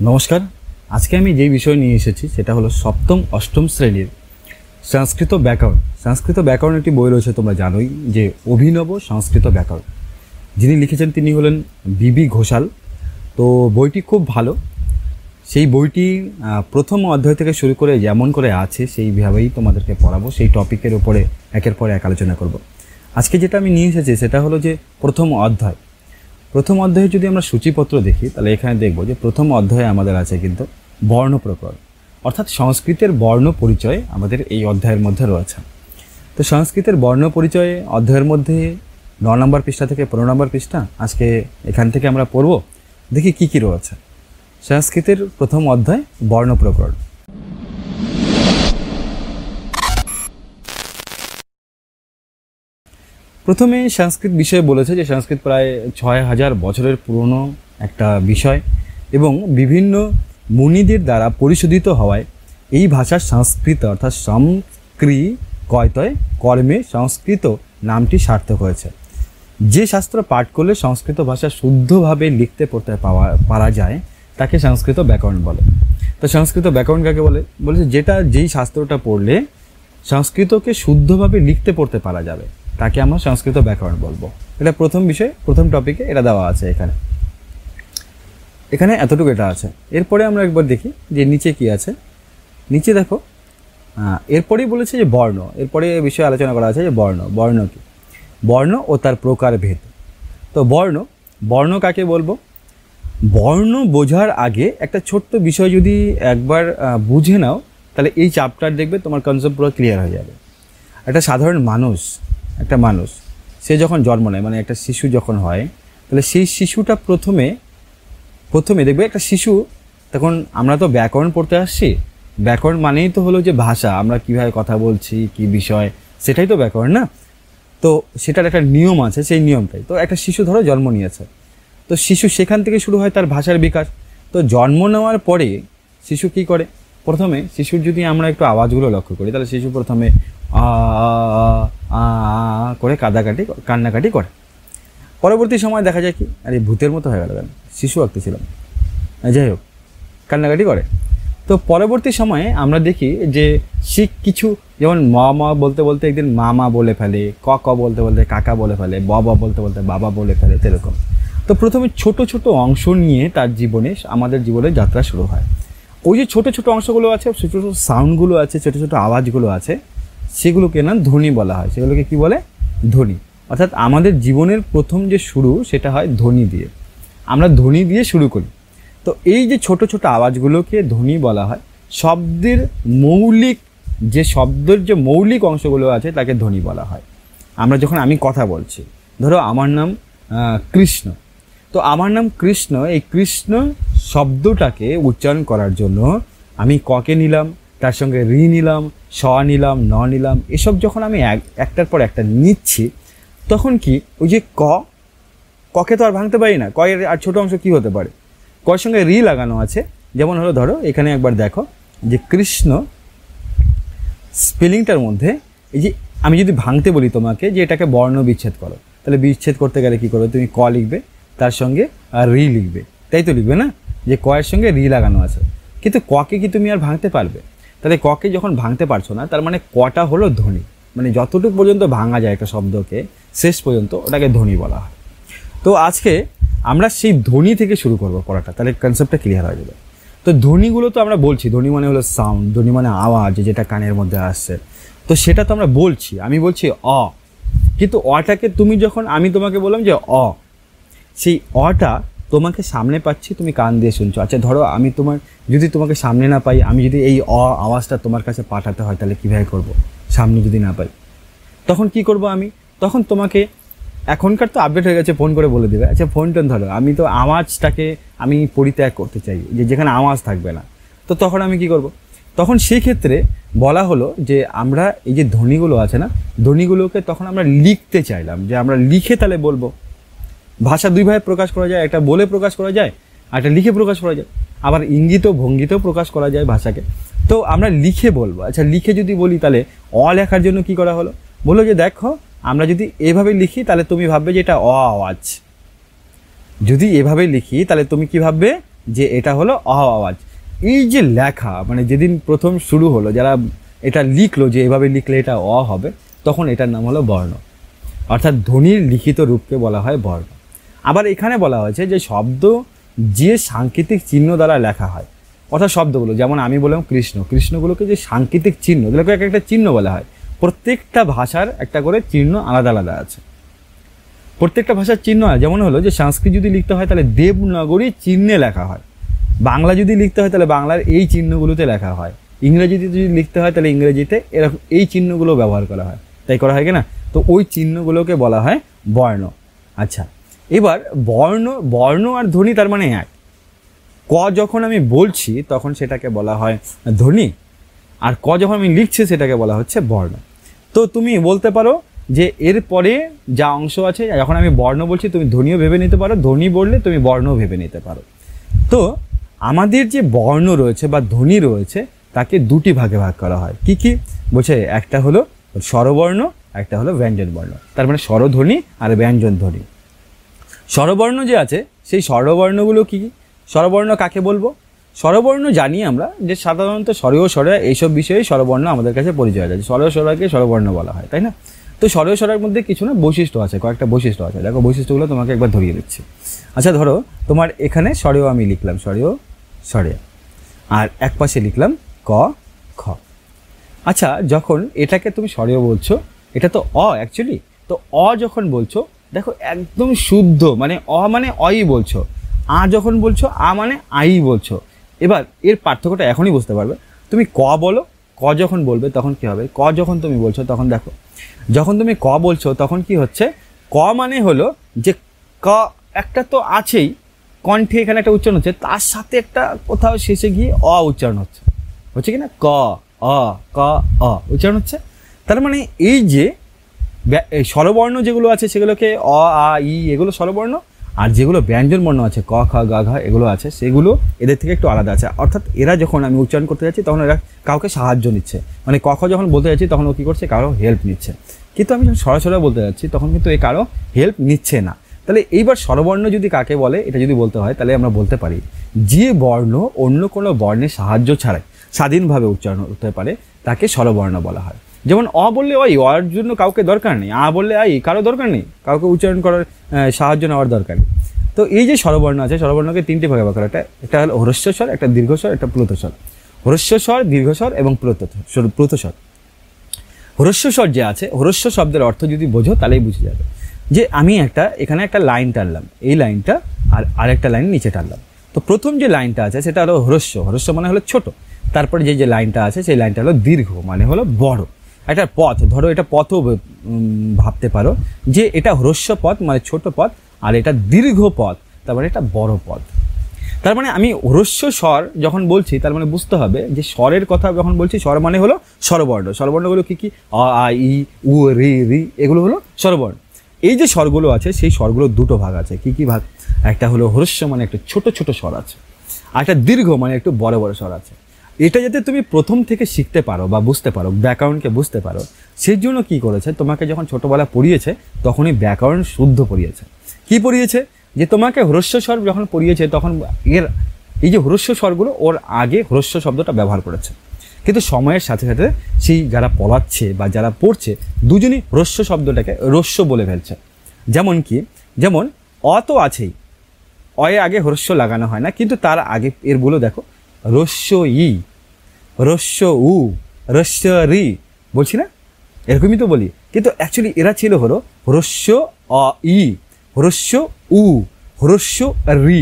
নমস্কার। আজকে আমি যেই বিষয় নিয়ে এসেছি সেটা হলো সপ্তম অষ্টম শ্রেণীর সংস্কৃত ব্যাকরণ। সংস্কৃত ব্যাকরণ একটি বই রয়েছে, তোমরা জানোই যে অভিনব সংস্কৃত ব্যাকরণ। যিনি লিখেছেন তিনি হলেন বিবি ঘোষাল। তো বইটি খুব ভালো। সেই বইটি প্রথম অধ্যায় থেকে শুরু করে যেমন করে আছে সেইভাবেই তোমাদেরকে পড়াবো, সেই টপিকের উপরে একের পর এক আলোচনা করব। আজকে যেটা আমি নিয়ে এসেছি সেটা হলো যে প্রথম অধ্যায়। প্রথম অধ্যায়ে যদি আমরা সূচিপত্র দেখি তাহলে এখানে দেখব যে প্রথম অধ্যায়ে আমাদের আছে কিন্তু বর্ণ প্রকরণ, অর্থাৎ সংস্কৃতের বর্ণ পরিচয় আমাদের এই অধ্যায়ের মধ্যে রয়েছে। তো সংস্কৃতের বর্ণ পরিচয় অধ্যায়ের মধ্যে 9 নম্বর পৃষ্ঠা থেকে 15 নম্বর পৃষ্ঠা আজকে এখান থেকে আমরা পড়ব। দেখি কি কি রয়েছে। সংস্কৃতের প্রথম অধ্যায় বর্ণ প্রকরণ। প্রথমে সংস্কৃত বিষয়ে বলেছে যে সংস্কৃত প্রায় 6000 বছরের পুরনো একটা বিষয় এবং বিভিন্ন মুনিদের দ্বারা পরিশোধিত হওয়ায় এই ভাষার সংস্কৃত অর্থাৎ সংস্কৃতয় কর্মে সংস্কৃত নামটি সার্থক হয়েছে। যে শাস্ত্র পাঠ করলে সংস্কৃত ভাষা শুদ্ধভাবে লিখতে পড়তে পারা যায় তাকে সংস্কৃত ব্যাকরণ বলে। তো সংস্কৃত ব্যাকরণ কাকে বলে? বলেছে যেই শাস্ত্রটা পড়লে সংস্কৃতকে শুদ্ধভাবে লিখতে পড়তে পারা যাবে তাকে আমরা সংস্কৃত ব্যাকরণ বলবো। এটা প্রথম বিষয়, প্রথম টপিকে এটা দেওয়া আছে। এখানে এতটুকু এটা আছে। এরপরে আমরা একবার দেখি যে নিচে কি আছে। নিচে দেখো, এরপরেই বলেছে যে বর্ণ। এরপরে এই বিষয়ে আলোচনা করা আছে যে বর্ণ কি, বর্ণ ও তার প্রকারভেদ। তো বর্ণ কাকে বলবো? বর্ণ বোঝার আগে একটা ছোট্ট বিষয় যদি একবার বুঝে নাও তাহলে এই চ্যাপ্টার দেখবে তোমার কনসেপ্ট পুরো ক্লিয়ার হয়ে যাবে। একটা সাধারণ একটা মানুষ সে যখন জন্ম নেয়, মানে একটা শিশু যখন হয়, তাহলে সেই শিশুটা প্রথমে দেখবে একটা শিশু, তখন আমরা তো ব্যাকরণ পড়তে আসছি। ব্যাকরণ মানেই তো হলো যে ভাষা, আমরা কীভাবে কথা বলছি, কি বিষয়, সেটাই তো ব্যাকরণ না? তো সেটার একটা নিয়ম আছে, সেই নিয়মটাই। তো একটা শিশু ধরো জন্ম নিয়েছে, তো শিশু সেখান থেকে শুরু হয় তার ভাষার বিকাশ। তো জন্ম নেওয়ার পরে শিশু কী করে? প্রথমে শিশুর যদি আমরা একটু আওয়াজগুলো লক্ষ্য করি তাহলে শিশু প্রথমে করে কান্নাকাটি করে। পরবর্তী সময় দেখা যায় কি, আরে ভূতের মতো হয়ে গেল কেন, শিশু আঁকতেছিলাম, যাই হোক, কান্নাকাটি করে। তো পরবর্তী সময়ে আমরা দেখি যে কিছু, যেমন মা বলতে বলতে একদিন মা বলে ফেলে, ক বলতে বলতে কাকা বলে ফেলে, বাবা বলতে বলতে বাবা বলে ফেলে, এরকম। তো প্রথমে ছোট ছোট অংশ নিয়ে তার আমাদের জীবনে যাত্রা শুরু হয়। ওই যে ছোট ছোট অংশগুলো আছে, ছোট ছোট সাউন্ডগুলো আছে, ছোট ছোট আওয়াজগুলো আছে, সেগুলোকে না ধ্বনি বলা হয়। সেগুলোকে কি বলে? ধ্বনি। অর্থাৎ আমাদের জীবনের প্রথম যে শুরু সেটা হয় ধ্বনি দিয়ে। আমরা ধ্বনি দিয়ে শুরু করি। তো এই যে ছোট ছোট আওয়াজগুলোকে ধ্বনি বলা হয়। শব্দের যে মৌলিক অংশগুলো আছে তাকে ধ্বনি বলা হয়। আমরা যখন আমি কথা বলছি, ধরো আমার নাম কৃষ্ণ, তো আমার নাম কৃষ্ণ, এই কৃষ্ণ শব্দটাকে উচ্চারণ করার জন্য আমি ককে নিলাম, তার সঙ্গে রি নিলাম, স নিলাম, ন নিলাম, এসব যখন আমি একটার পর একটা নিচ্ছি, তখন কি ওই যে ককে তো আর ভাঙতে পারি না। কয়ের আর ছোট অংশ কি হতে পারে? কয়ের সঙ্গে রি লাগানো আছে। যেমন হলো ধরো এখানে একবার দেখো যে কৃষ্ণ স্পেলিংটার মধ্যে এই যে আমি যদি ভাঙতে বলি তোমাকে যে এটাকে বর্ণ বিচ্ছেদ করো, তাহলে বিচ্ছেদ করতে গেলে কী করবে? তুমি ক লিখবে, তার সঙ্গে আর রি লিখবে, তাই তো লিখবে না? যে কয়ের সঙ্গে রি লাগানো আছে। কিন্তু ককে কি তুমি আর ভাঙতে পারবে? তাহলে ককে যখন ভাঙতে পারছো না, তার মানে কটা হলো ধ্বনি। মানে যতটুকু পর্যন্ত ভাঙা যায় একটা শব্দকে, শেষ পর্যন্ত ওটাকে ধ্বনি বলা হয়। তো আজকে আমরা সেই ধ্বনি থেকে শুরু করবো পড়াটা, তাহলে কনসেপ্টটা ক্লিয়ার হয়ে যাবে। তো ধ্বনিগুলো তো আমরা বলছি, ধ্বনি মানে হলো সাউন্ড, ধ্বনি মানে আওয়াজ যেটা কানের মধ্যে আসছে। তো সেটা তো আমরা বলছি, আমি বলছি অ, কিন্তু অটাকে তুমি যখন আমি তোমাকে বললাম যে অ, সেই অটা তোমাকে সামনে পাচ্ছি, তুমি কান দিয়ে শুনছো। আচ্ছা ধরো আমি যদি তোমাকে সামনে না পাই, আমি যদি এই আওয়াজটা তোমার কাছে পাঠাতে হয় তাহলে কীভাবে করবো? সামনে যদি না পাই তখন কি করব? তখন তোমাকে, এখনকার তো আপডেট হয়ে গেছে, ফোন করে বলে দেবে। আচ্ছা ফোন ধরো, আমি তো আওয়াজটাকে আমি পরিত্যাগ করতে চাই, যেখানে আওয়াজ থাকবে না। তো তখন আমি কি করব? তখন সেই ক্ষেত্রে বলা হলো যে আমরা এই যে ধ্বনিগুলো আছে না, ধ্বনিগুলোকে তখন আমরা লিখতে চাইলাম, যে আমরা লিখে তাহলে বলবো। ভাষা দুইভাবে প্রকাশ করা যায়, একটা বলে প্রকাশ করা যায়, আর একটা লিখে প্রকাশ করা যায়, আবার ইঙ্গিত ভঙ্গিতেও প্রকাশ করা যায় ভাষাকে। তো আমরা লিখে বলবো। আচ্ছা লিখে যদি বলি তাহলে লেখার জন্য কি করা হলো? বললো যে দেখো আমরা যদি এভাবে লিখি তাহলে তুমি ভাববে যে এটা আওয়াজ, যদি এভাবে লিখি তাহলে তুমি কি ভাববে? যে এটা হলো অ আওয়াজ। এই যে লেখা মানে যেদিন প্রথম শুরু হলো, যারা এটা লিখলো যে এভাবে লিখলে এটা অ হবে, তখন এটার নাম হলো বর্ণ, অর্থাৎ ধ্বনির লিখিত রূপকে বলা হয় বর্ণ। আবার এখানে বলা হয়েছে যে শব্দ যে সাংকেতিক চিহ্ন দ্বারা লেখা হয়, অর্থাৎ শব্দগুলো, যেমন আমি বললাম কৃষ্ণ, কৃষ্ণগুলোকে যে সাংকেতিক চিহ্ন, এগুলোকে এক একটা চিহ্ন বলা হয়। প্রত্যেকটা ভাষার একটা করে চিহ্ন আলাদা আলাদা আছে, প্রত্যেকটা ভাষার চিহ্ন আছে। যেমন হলো যে সংস্কৃত যদি লিখতে হয় তাহলে দেবনাগরী চিহ্নে লেখা হয়, বাংলা যদি লিখতে হয় তাহলে বাংলার এই চিহ্নগুলোতে লেখা হয়, ইংরেজিতে যদি লিখতে হয় তাহলে ইংরেজিতে এরকম এই চিহ্নগুলো ব্যবহার করা হয়, তাই করা হয় কি না? তো ওই চিহ্নগুলোকে বলা হয় বর্ণ। আচ্ছা, এবার বর্ণ আর ধ্বনি তার মানে এক। ক যখন আমি বলছি তখন সেটাকে বলা হয় ধ্বনি, আর ক যখন আমি লিখছি সেটাকে বলা হচ্ছে বর্ণ। তো তুমি বলতে পারো যে এরপরে যা অংশ আছে, যখন আমি বর্ণ বলছি তুমি ধ্বনিও ভেবে নিতে পারো, ধ্বনি বললে তুমি বর্ণও ভেবে নিতে পারো। তো আমাদের যে বর্ণ রয়েছে বা ধ্বনি রয়েছে তাকে দুটি ভাগে ভাগ করা হয়। কি কি বলছে? একটা হলো স্বরবর্ণ, একটা হলো ব্যঞ্জন বর্ণ। তার মানে স্বরধ্বনি আর ব্যঞ্জন ধ্বনি। স্বরবর্ণ যে আছে সেই স্বরবর্ণগুলো কি কি? স্বরবর্ণ কাকে বলবো? স্বরবর্ণ জানি আমরা যে সাধারণত স্বরেয় স্বরে এইসব বিষয়ে স্বরবর্ণ আমাদের কাছে পরিচয় আছে, স্বরেয় স্বরকে স্বরবর্ণ বলা হয়, তাই না? তো স্বরেয় স্বরের মধ্যে কিছু না বৈশিষ্ট্য আছে, কয়েকটা বৈশিষ্ট্য আছে। দেখো বৈশিষ্ট্যগুলো তোমাকে একবার ধরিয়ে দিচ্ছি। আচ্ছা, ধরো তোমার এখানে স্বরেয় আমি লিখলাম স্বরেয় স্বরে, আর এক পাশে লিখলাম ক খ। আচ্ছা, যখন এটাকে তুমি স্বরেয় বলছো, এটা তো অ অ্যাকচুয়ালি, তো অ যখন বলছো দেখো একদম শুদ্ধ মানে অ মানে অই বলছো, আ যখন বলছো আ মানে আই বলছো। এবার এর পার্থক্যটা এখনই বুঝতে পারবে। তুমি ক বলো, ক যখন বলবে তখন কি হবে? ক যখন তুমি বলছো তখন দেখো, যখন তুমি ক বলছো তখন কি হচ্ছে? ক মানে হলো যে ক একটা তো আছেই, কণ্ঠে এখানে একটা উচ্চারণ হচ্ছে, তার সাথে একটা কোথাও শেষে গিয়ে অ উচ্চারণ হচ্ছে, হচ্ছে কি না? ক অ ক অ উচ্চারণ হচ্ছে। তার মানে এই যে স্বরবর্ণ যেগুলো আছে সেগুলোকে অ আ ই এগুলো স্বরবর্ণ, আর যেগুলো ব্যঞ্জন বর্ণ আছে ক খ গ ঘ এগুলো আছে সেগুলো এদের থেকে একটু আলাদা আছে। অর্থাৎ এরা যখন আমি উচ্চারণ করতে যাচ্ছি তখন এরা কাউকে সাহায্য নিচ্ছে, মানে ক খ যখন বলতে যাচ্ছি তখন ও কী করছে? কারো হেল্প নিচ্ছে। কিন্তু আমি যখন সরাসরি বলতে যাচ্ছি তখন কিন্তু এ কারো হেল্প নিচ্ছে না। তাহলে এইবার স্বরবর্ণ যদি কাকে বলে এটা যদি বলতে হয় তাহলে আমরা বলতে পারি যে বর্ণ অন্য কোনো বর্ণের সাহায্য ছাড়াই স্বাধীনভাবে উচ্চারণ করতে পারে তাকে স্বরবর্ণ বলা হয়। যেমন অ বললে ওই, অর জন্য কাউকে দরকার নেই, আ বললে আই কারো দরকার নেই, কাউকে উচ্চারণ করার সাহায্য নেওয়ার দরকার নেই। তো এই যে স্বরবর্ণ আছে, স্বরবর্ণকে তিনটি ভাগে ভাগ করা, একটা হলো হ্রস্বস্বর, একটা দীর্ঘস্বর, একটা প্লুতস্বর। হ্রস্বস্বর, দীর্ঘস্বর এবং প্লুতস্বর। হ্রস্বস্বর যে আছে, হ্রস্ব শব্দের অর্থ যদি বোঝো তাহলেই বুঝে যাবে যে আমি এখানে একটা লাইন টানলাম, এই লাইনটা আর আরেকটা লাইন নিচে টানলাম। তো প্রথম যে লাইনটা আছে সেটা হলো হ্রস্ব, হ্রস্ব মানে হলো ছোট। তারপরে যে লাইনটা আছে সেই লাইনটা হলো দীর্ঘ মানে হলো বড়। একটা পথ, ধরো এটা পথও ভাবতে পারো যে এটা হ্রস্ব পথ মানে ছোট পথ, আর এটা দীর্ঘ পথ তার মানে এটা বড় পথ। তার মানে আমি হ্রস্ব স্বর যখন বলছি তার মানে বুঝতে হবে যে স্বরের কথা যখন বলছি, স্বর মানে হলো স্বরবর্ণ। স্বরবর্ণগুলো কী কী? অ আ ই উ রি রি এগুলো হলো স্বরবর্ণ। এই যে স্বরগুলো আছে সেই স্বরগুলোর দুটো ভাগ আছে। কি কি ভাগ? একটা হলো হ্রস্ব মানে একটু ছোট ছোট স্বর আছে, আর একটা দীর্ঘ মানে একটু বড় বড় স্বর আছে। এটা যাতে তুমি প্রথম থেকে শিখতে পারো বা বুঝতে পারো, ব্যাকরণকে বুঝতে পারো, সেই জন্য কী করেছে, তোমাকে যখন ছোটোবেলা পড়িয়েছে তখনই ব্যাকরণ শুদ্ধ পড়িয়েছে। কি পড়িয়েছে? যে তোমাকে হ্রস্ব স্বর যখন পড়িয়েছে তখন এর এই যে হ্রস্ব স্বরগুলো ওর আগে হ্রস্ব শব্দটা ব্যবহার করেছে, কিন্তু সময়ের সাথে সাথে সেই যারা পড়াচ্ছে বা যারা পড়ছে দুজনই হ্রস্ব শব্দটাকে হ্রস্ব বলে ফেলছে। যেমন কি, যেমন অ তো আছেই, অয়ে আগে হ্রস্ব লাগানো হয় না, কিন্তু তার আগে এরগুলো দেখো হ্রস্ব ই, হ্রস্ব উ, হ্রস্ব রি বলছি না, এরকমই তো বলি। কিন্তু অ্যাকচুয়ালি এরা ছিল হলো হ্রস্ব অ ই, হ্রস্ব উ, হ্রস্ব রি।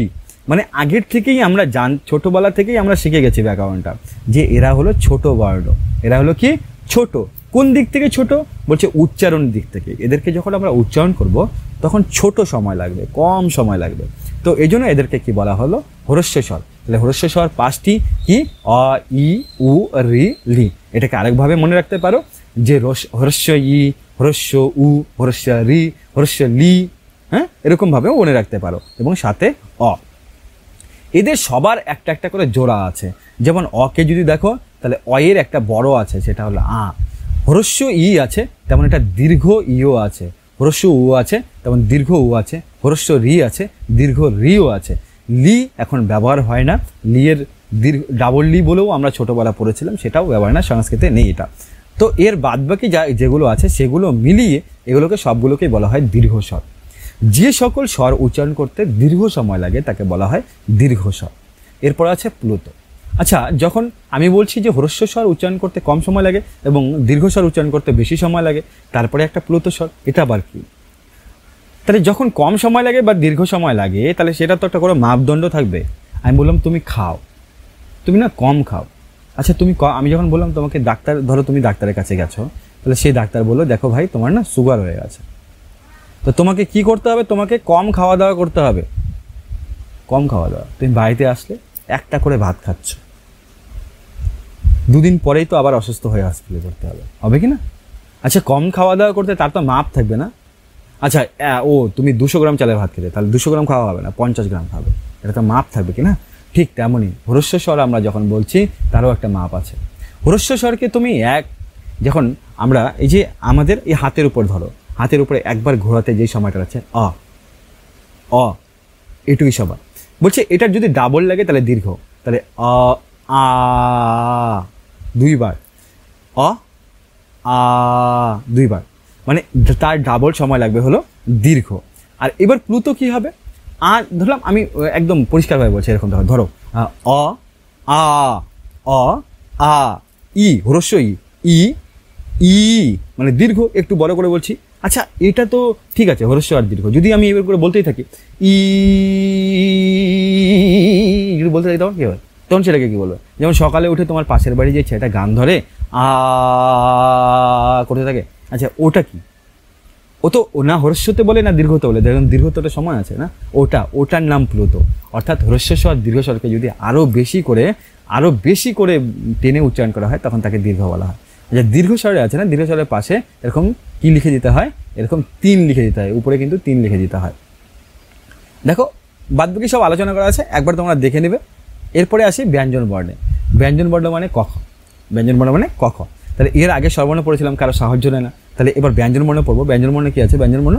মানে আগের থেকেই আমরা ছোটোবেলা থেকেই আমরা শিখে গেছি ব্যাকরণটা যে এরা হলো ছোট বর্ণ। এরা হলো কি? ছোট। কোন দিক থেকে ছোট? বলছে উচ্চারণের দিক থেকে। এদেরকে যখন আমরা উচ্চারণ করব তখন ছোট সময় লাগবে, কম সময় লাগবে। তো এই জন্য এদেরকে কি বলা হলো? হ্রস্ব স্বর। তাহলে হ্রস্ব স্বর পাঁচটি কি? অ ই উ রি লি। এটাকে আরেকভাবে মনে রাখতে পারো যে হ্রস্ব ই, হ্রস্ব উ, হ্রস্ব রি, হ্রস্ব লি, হ্যাঁ, এরকমভাবেও মনে রাখতে পারো। এবং সাথে অ। এদের সবার একটা একটা করে জোড়া আছে। যেমন অকে যদি দেখো তাহলে অয়ের একটা বড় আছে, সেটা হলো আ। হ্রস্ব ই আছে তেমন একটা দীর্ঘ ইও আছে। হ্রস্ব উ আছে তেমন দীর্ঘ উ আছে। হ্রস্ব রি আছে, দীর্ঘ রিও আছে। লি এখন ব্যবহার হয় না, লি এর ডাবল লি বলেও আমরা ছোটোবেলা পড়েছিলাম, সেটাও ব্যবহার না, সংস্কৃতে নেই এটা। তো এর বাদবাকি যেগুলো আছে সেগুলো মিলিয়ে এগুলোকে সবগুলোকেই বলা হয় দীর্ঘস্বর। যে সকল স্বর উচ্চারণ করতে দীর্ঘ সময় লাগে তাকে বলা হয় দীর্ঘস্বর। এরপর আছে প্লুত। আচ্ছা, যখন আমি বলছি যে হ্রস্ব স্বর উচ্চারণ করতে কম সময় লাগে এবং দীর্ঘস্বর উচ্চারণ করতে বেশি সময় লাগে, তারপরে একটা প্লুত স্বর, এটা আবার কি? তাহলে যখন কম সময় লাগে বা দীর্ঘ সময় লাগে তাহলে সেটা তো একটা করে মাপদণ্ড থাকবে। আমি বললাম তুমি খাও, তুমি না কম খাও। আচ্ছা আমি যখন বললাম তোমাকে ডাক্তার, ধরো তুমি ডাক্তারের কাছে গেছো, তাহলে সেই ডাক্তার বললো দেখো ভাই তোমার না সুগার হয়ে গেছে, তো তোমাকে কি করতে হবে? তোমাকে কম খাওয়া দাওয়া করতে হবে, কম খাওয়া দাওয়া। তুমি বাড়িতে আসলে একটা করে ভাত খাচ্ছ, দুদিন পরেই তো আবার অসুস্থ হয়ে হসপিটালে করতে হবে কি না? আচ্ছা, কম খাওয়া দাওয়া করতে তার তো মাপ থাকবে না। আচ্ছা তুমি 200 গ্রাম চালের ভাত খেলে, তাহলে 200 গ্রাম খাওয়া হবে না, 50 গ্রাম খাবে, এটা তো মাপ থাকবে কি না? ঠিক তেমনই হ্রস্ব স্বর আমরা যখন বলছি তারও একটা মাপ আছে। হ্রস্ব স্বরকে তুমি যখন আমরা এই যে আমাদের এই হাতের উপর ধরো, হাতের উপরে একবার ঘোরাতে যেই সময়টা আছে এটুকুই সবার বলছে, এটার যদি ডাবল লাগে তাহলে দীর্ঘ, তাহলে দুইবার, দুইবার, মানে তার ডাবল সময় লাগবে হলো দীর্ঘ। আর এবার প্লুত কি হবে? আর ধরলাম আমি একদম পরিষ্কারভাবে বলছি, এরকম ধরো ই, হ্রস্ব ই, ই মানে দীর্ঘ, একটু বড় করে বলছি। আচ্ছা, এটা তো ঠিক আছে, হ্রস্ব আর দীর্ঘ। যদি আমি এবার করে বলতেই থাকি যদি বলতে থাকি তখন কী হবে? তখন সেটাকে কী বলবে? যেমন সকালে উঠে তোমার পাশের বাড়ি যে ছেলেটা গান ধরে করতে থাকে, আচ্ছা ওটা কি? ও তো না হ্রস্বতে বলে না দীর্ঘতে বলে, দেখুন দীর্ঘতটা সময় আছে না, ওটার নাম প্লুত। অর্থাৎ হ্রস্ব স্বর দীর্ঘ স্বরকে যদি আরও বেশি করে টেনে উচ্চারণ করা হয় তখন তাকে দীর্ঘ বলা হয়। আচ্ছা, দীর্ঘ স্বরে আছে না, দীর্ঘ স্বরের পাশে এরকম কি লিখে দিতে হয়? এরকম 3 লিখে দিতে হয়, উপরে কিন্তু 3 লিখে দিতে হয়। দেখো বাদবাকি সব আলোচনা করা আছে, একবার তোমরা দেখে নেবে। এরপরে আসি ব্যঞ্জন বর্ণে। ব্যঞ্জন বর্ণ মানে কখ, ব্যঞ্জন বর্ণ মানে কখ। তাহলে এর আগে স্বরবর্ণ পড়েছিলাম, কারো সাহায্য নেয় না, তাহলে এবার ব্যঞ্জন বর্ণ পড়বো। ব্যঞ্জন বর্ণ কি আছে? ব্যঞ্জন বর্ণ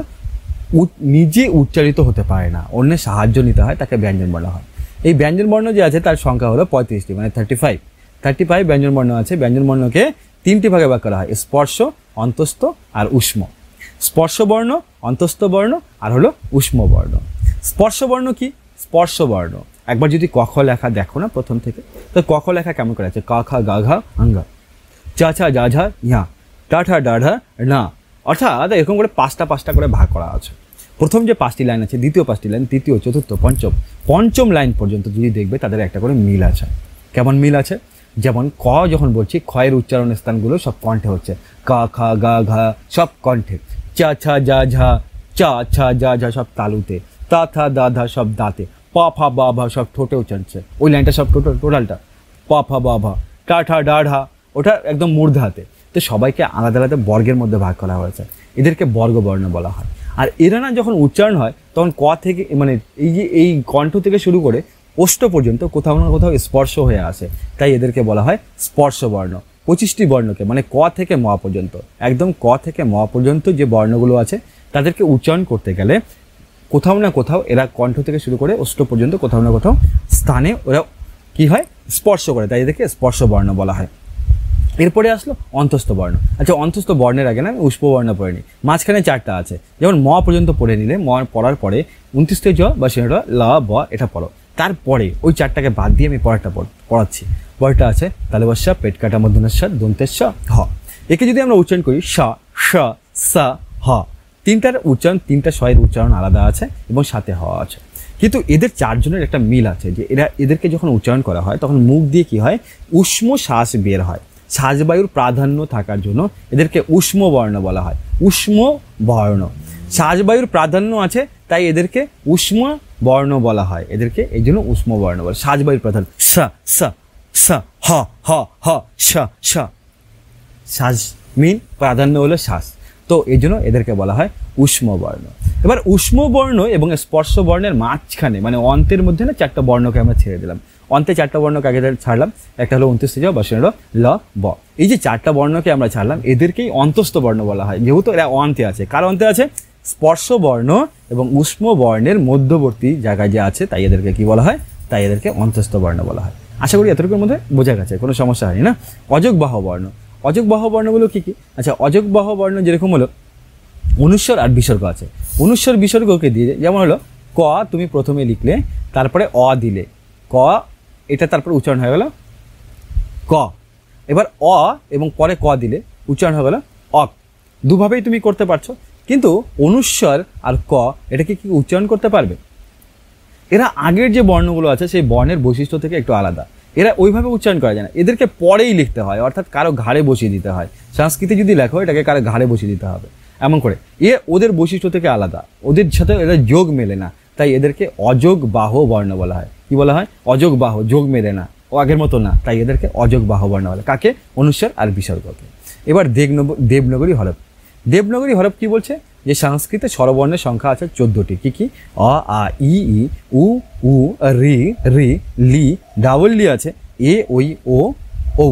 নিজে উচ্চারিত হতে পারে না, অন্যের সাহায্য নিতে হয়, তাকে ব্যঞ্জন বর্ণ হয়। এই ব্যঞ্জন বর্ণ যে আছে তার সংখ্যা হলো 35টি, মানে 35 ব্যঞ্জন বর্ণ আছে। ব্যঞ্জন বর্ণকে 3টি ভাগে ভাগ করা হয়, স্পর্শ, অন্তস্থ আর উষ্ম। স্পর্শ বর্ণ, অন্তস্থ বর্ণ আর হলো উষ্ম বর্ণ। স্পর্শ বর্ণ কি? স্পর্শ বর্ণ একবার যদি কখ লেখা দেখো না প্রথম থেকে, তো কখ লেখা কেমন করে আছে? কা খা গা ঘা আঙ্গা, চা ছা যা ঝা ইয়া, টা ঠা ডা ঢা না, অর্থাৎ এরকম করে 5টা করে ভাগ করা আছে। প্রথম যে 5টি লাইন আছে, দ্বিতীয় 5টি লাইন, তৃতীয়, চতুর্থ, পঞ্চম লাইন পর্যন্ত যদি দেখবে তাদের একটা করে মিল আছে। কেমন মিল আছে? যেমন ক যখন বলছি, খয়ের উচ্চারণের স্থানগুলো সব কণ্ঠে হচ্ছে, কা খা গা ঘা সব কণ্ঠে, চা ছা যা ঝা, চা ছা যা ঝা সব তালুতে, তা থা দা ধা সব দাঁতে, পা ফা বা ভা সব ঠোঁটে উচ্চারণছে, ওই লাইনটা সব টোটালটা পা ফা বা ভা, টা ঠা ডা ঢা ওটা একদম মূর্ধাতে। তো সবাইকে আলাদা আলাদা বর্গের মধ্যে ভাগ করা হয়েছে, এদেরকে বর্গবর্ণ বলা হয়। আর এরা না যখন উচ্চারণ হয় তখন ক থেকে মানে এই কণ্ঠ থেকে শুরু করে ওষ্ঠ পর্যন্ত কোথাও না কোথাও স্পর্শ হয়ে আসে, তাই এদেরকে বলা হয় স্পর্শ বর্ণ। 25টি বর্ণকে মানে ক থেকে ম পর্যন্ত, একদম ক থেকে ম পর্যন্ত যে বর্ণগুলো আছে তাদেরকে উচ্চারণ করতে গেলে কোথাও না কোথাও এরা কণ্ঠ থেকে শুরু করে ওষ্ঠ পর্যন্ত কোথাও না কোথাও স্থানে ওরা কি হয়? স্পর্শ করে, তাই এদেরকে স্পর্শ বর্ণ বলা হয়। এরপরে আসলো অন্তস্থ বর্ণ। আচ্ছা, অন্তস্থ বর্ণের আগে না আমি উষ্প বর্ণ পড়ে নিই। মাঝখানে 4টা আছে, যেমন ম পর্যন্ত পড়ে নিলে, ম পড়ার পরে 29 জ বা সেটা ল ব এটা পড়ো, তারপরে ওই 4টাকে বাদ দিয়ে আমি পরেরটা পড়াচ্ছি। পরেরটা আছে তালবস্যা, পেট কাটা, মধ্যনস্যা, দন্তেস্য, হ। একে যদি আমরা উচ্চারণ করি স, স, সা, হ, 3টার উচ্চারণ, 3টা স্বয়ের উচ্চারণ আলাদা আছে এবং সাথে হ আছে। কিন্তু এদের 4জনের একটা মিল আছে যে এদেরকে যখন উচ্চারণ করা হয় তখন মুখ দিয়ে কি হয়? উষ্ম শ্বাস বের হয়। শ্বাসবায়ুর প্রাধান্য থাকার জন্য এদেরকে উষ্ম বর্ণ বলা হয়। উষ্ম বর্ণ, শ্বাসবায়ুর প্রাধান্য আছে তাই এদেরকে উষ্ম বর্ণ বলা হয়। এদেরকে এই জন্য উষ্ম বর্ণ বলে, শ্বাসবায়ুর প্রাধান্য। সা সা সা, হ হ হ, সা সা, শ্বাস মিন প্রাধান্য হলো শ্বাস, তো এই জন্য এদেরকে বলা হয় উষ্ম বর্ণ। এবার উষ্ম বর্ণ এবং স্পর্শ বর্ণের মাঝখানে মানে অন্তের মধ্যে না 4টা বর্ণকে আমরা ছেড়ে দিলাম। অন্তে 4টা বর্ণকে আগে ছাড়লাম, একটা হলো 29 জ বা সেটা হলো ল ব। এই যে 4টা বর্ণকে আমরা ছাড়লাম এদেরকেই অন্তস্থ বর্ণ বলা হয়, যেহেতু এরা অন্তে আছে। কার অন্তে আছে? স্পর্শ বর্ণ এবং উষ্ম বর্ণের মধ্যবর্তী জায়গায় যে আছে তাই এদেরকে কি বলা হয়, তাই এদেরকে অন্তস্থ বর্ণ বলা হয়। আশা করি এতটুকুর মধ্যে বোঝা গেছে, কোনো সমস্যা হয়নি না। অযোগবাহ বর্ণ, অযোগবাহ বর্ণগুলো কি কি? আচ্ছা, অযোগবাহ বর্ণ যেরকম হলো অনুস্বর আর বিসর্গ আছে। অনুস্বর বিসর্গকে দিয়ে যেমন হলো ক তুমি প্রথমে লিখলে, তারপরে অ দিলে, ক এটা তারপরে উচ্চারণ হয়ে গেল ক। এবার অ এবং পরে ক দিলে উচ্চারণ হয়ে গেল অক। দুভাবেই তুমি করতে পারছো, কিন্তু অনুস্বর আর ক এটাকে কি উচ্চারণ করতে পারবে? এরা আগের যে বর্ণগুলো আছে সেই বর্ণের বৈশিষ্ট্য থেকে একটু আলাদা, এরা ওইভাবে উচ্চারণ করা যায় না, এদেরকে পরেই লিখতে হয়, অর্থাৎ কারো ঘাড়ে বসিয়ে দিতে হয়। সংস্কৃতে যদি লেখো এটাকে কারো ঘাড়ে বসিয়ে দিতে হবে, এমন করে। ওদের বৈশিষ্ট্য থেকে আলাদা, ওদের সাথে এরা যোগ মেলে না, তাই এদেরকে অযোগবাহ বর্ণ বলা হয়। কি বলা হয়? অযোগবাহ, যোগ মেলে না, ও আগের মতো না, তাই এদেরকে অযোগবাহ বর্ণ বলে। কাকে? অনুস্বর আর বিসর্গকে। এবার দেবনাগরী হরফ। দেবনাগরী হরফ কি বলছে? যে সংস্কৃতে স্বরবর্ণের সংখ্যা আছে 14টি। কি কি? অ, আ, ই, উ, উ, রি, রি, লি, ডাবল লি আছে, এ, ওই, ও, ঔ।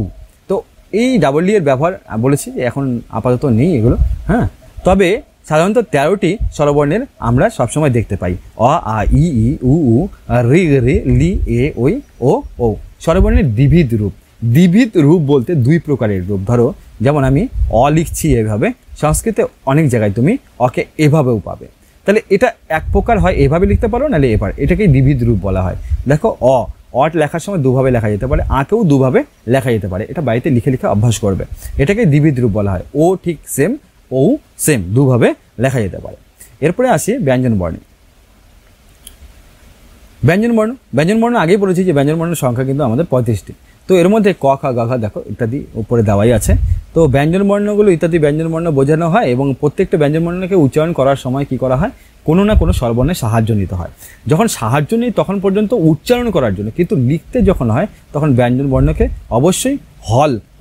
তো এই ডাবল লি এর ব্যবহার বলেছি যে এখন আপাতত নেই এগুলো, হ্যাঁ। তবে সাধারণত 13টি স্বরবর্ণের আমরা সবসময় দেখতে পাই। অ, আ, ই, উ, উ, রি, রি, লি, এ, ওই, ও, ঔ। স্বরবর্ণের দ্বিবিধ রূপ। দ্বিবিধ রূপ বলতে দুই প্রকারের রূপ। ধরো যেমন আমি অ লিখছি এভাবে, সংস্কৃতে অনেক জায়গায় তুমি অকে এভাবেও পাবে। তাহলে এটা এক প্রকার হয় এভাবে লিখতে পারো, নাহলে এবার, এটাকেই দ্বিবিধ রূপ বলা হয়। দেখো অট লেখার সময় দুভাবে লেখা যেতে পারে, আঁকেও দুভাবে লেখা যেতে পারে। এটা বাড়িতে লিখে লিখে অভ্যাস করবে। এটাকে দ্বিবিধ রূপ বলা হয়। ও ঠিক সেম, ও সেম, দুভাবে লেখা যেতে পারে। এরপরে আসি ব্যঞ্জন বর্ণে। ব্যঞ্জন বর্ণ আগেই বলেছি যে ব্যঞ্জন বর্ণের সংখ্যা কিন্তু আমাদের 35টি। তো এর মধ্যে ক, খ, গ, ঘ দেখো ইত্যাদি উপরে দেওয়াই আছে। তো ব্যঞ্জন বর্ণগুলো ইত্যাদি ব্যঞ্জন বর্ণ বোঝানো হয়, এবং প্রত্যেকটা ব্যঞ্জন বর্ণকে উচ্চারণ করার সময় কি করা হয়? কোনো না কোনো স্বরবর্ণের সাহায্য নিতে হয়। যখন সাহায্য নিই তখন পর্যন্ত উচ্চারণ করার জন্য, কিন্তু লিখতে যখন হয় তখন ব্যঞ্জন বর্ণকে অবশ্যই